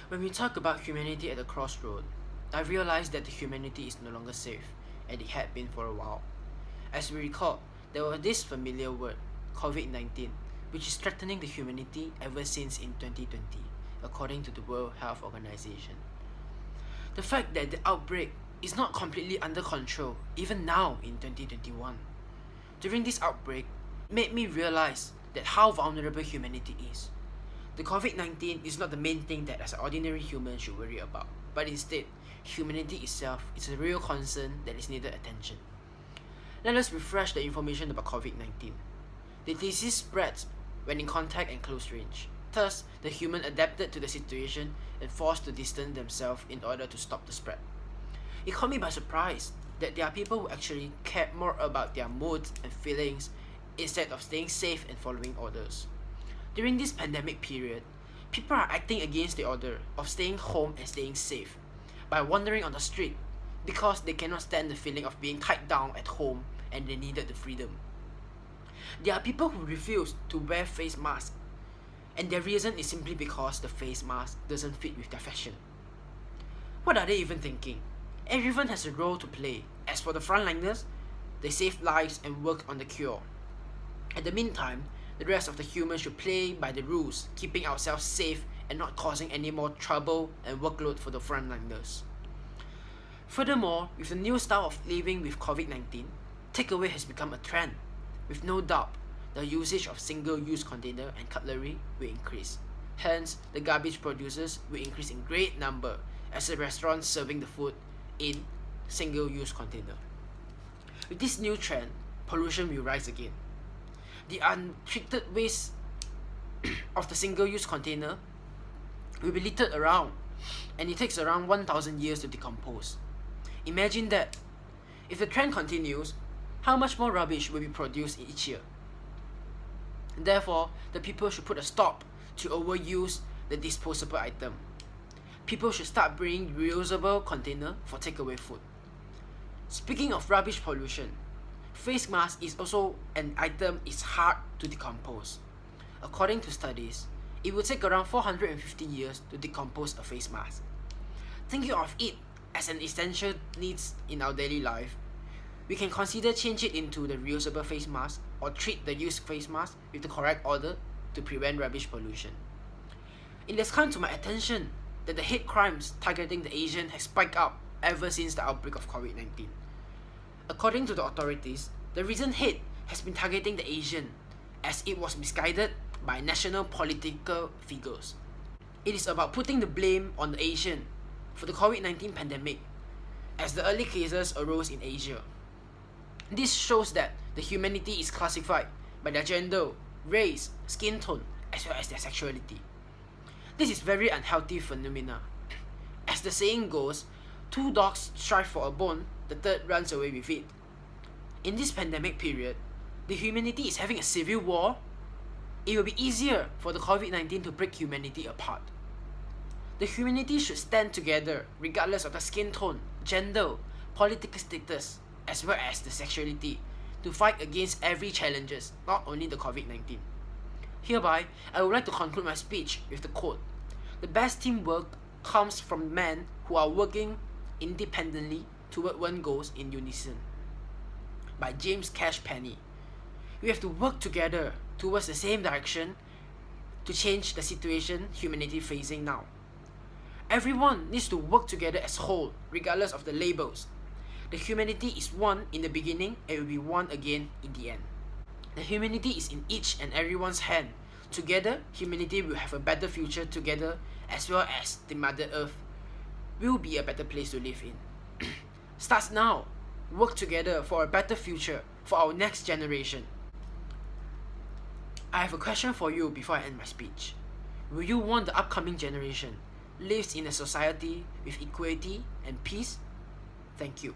When we talk about humanity at the crossroad, I realized that the humanity is no longer safe, and it had been for a while. As we recall, there was this familiar word, COVID-19, which is threatening the humanity ever since in 2020, according to the World Health Organization. The fact that the outbreak is not completely under control, even now in 2021. During this outbreak, made me realize that how vulnerable humanity is. The COVID-19 is not the main thing that as an ordinary human should worry about, but instead, humanity itself is a real concern that is needed attention. Let us refresh the information about COVID-19. The disease spreads when in contact and close range. Thus, the human adapted to the situation and forced to distance themselves in order to stop the spread. It caught me by surprise that there are people who actually care more about their moods and feelings instead of staying safe and following orders. During this pandemic period, people are acting against the order of staying home and staying safe by wandering on the street because they cannot stand the feeling of being tied down at home and they needed the freedom. There are people who refuse to wear face masks, and their reason is simply because the face mask doesn't fit with their fashion. What are they even thinking? Everyone has a role to play. As for the frontliners, they save lives and work on the cure. At the meantime, the rest of the humans should play by the rules, keeping ourselves safe and not causing any more trouble and workload for the frontliners. Furthermore, with the new style of living with COVID-19, takeaway has become a trend. With no doubt, the usage of single-use container and cutlery will increase. Hence, the garbage producers will increase in great number as the restaurants serving the food in single-use container. With this new trend, pollution will rise again. The untreated waste of the single-use container will be littered around, and it takes around 1,000 years to decompose. Imagine that. If the trend continues, how much more rubbish will be produced each year? Therefore, the people should put a stop to overuse the disposable item. People should start bringing reusable container for takeaway food. Speaking of rubbish pollution, face mask is also an item is hard to decompose. According to studies, it will take around 450 years to decompose a face mask. Thinking of it as an essential needs in our daily life, we can consider change it into the reusable face mask or treat the used face mask with the correct order to prevent rubbish pollution. It has come to my attention that the hate crimes targeting the Asian has spiked up ever since the outbreak of COVID-19. According to the authorities, the recent hate has been targeting the Asian as it was misguided by national political figures. It is about putting the blame on the Asian for the COVID-19 pandemic as the early cases arose in Asia. This shows that the humanity is classified by their gender, race, skin tone, as well as their sexuality. This is very unhealthy phenomena. As the saying goes, two dogs strive for a bone, the third runs away with it. In this pandemic period, the humanity is having a civil war. It will be easier for the COVID-19 to break humanity apart. The humanity should stand together regardless of the skin tone, gender, political status, as well as the sexuality, to fight against every challenges, not only the COVID-19. Hereby, I would like to conclude my speech with the quote, "The best teamwork comes from men who are working independently toward one goal in unison," by James Cash Penny. We have to work together towards the same direction to change the situation humanity facing now. Everyone needs to work together as whole, regardless of the labels. The humanity is one in the beginning and will be one again in the end. The humanity is in each and everyone's hand. Together, humanity will have a better future together, as well as the Mother Earth will be a better place to live in. Starts now. Work together for a better future for our next generation. I have a question for you before I end my speech. Will you want the upcoming generation lives in a society with equality and peace? Thank you.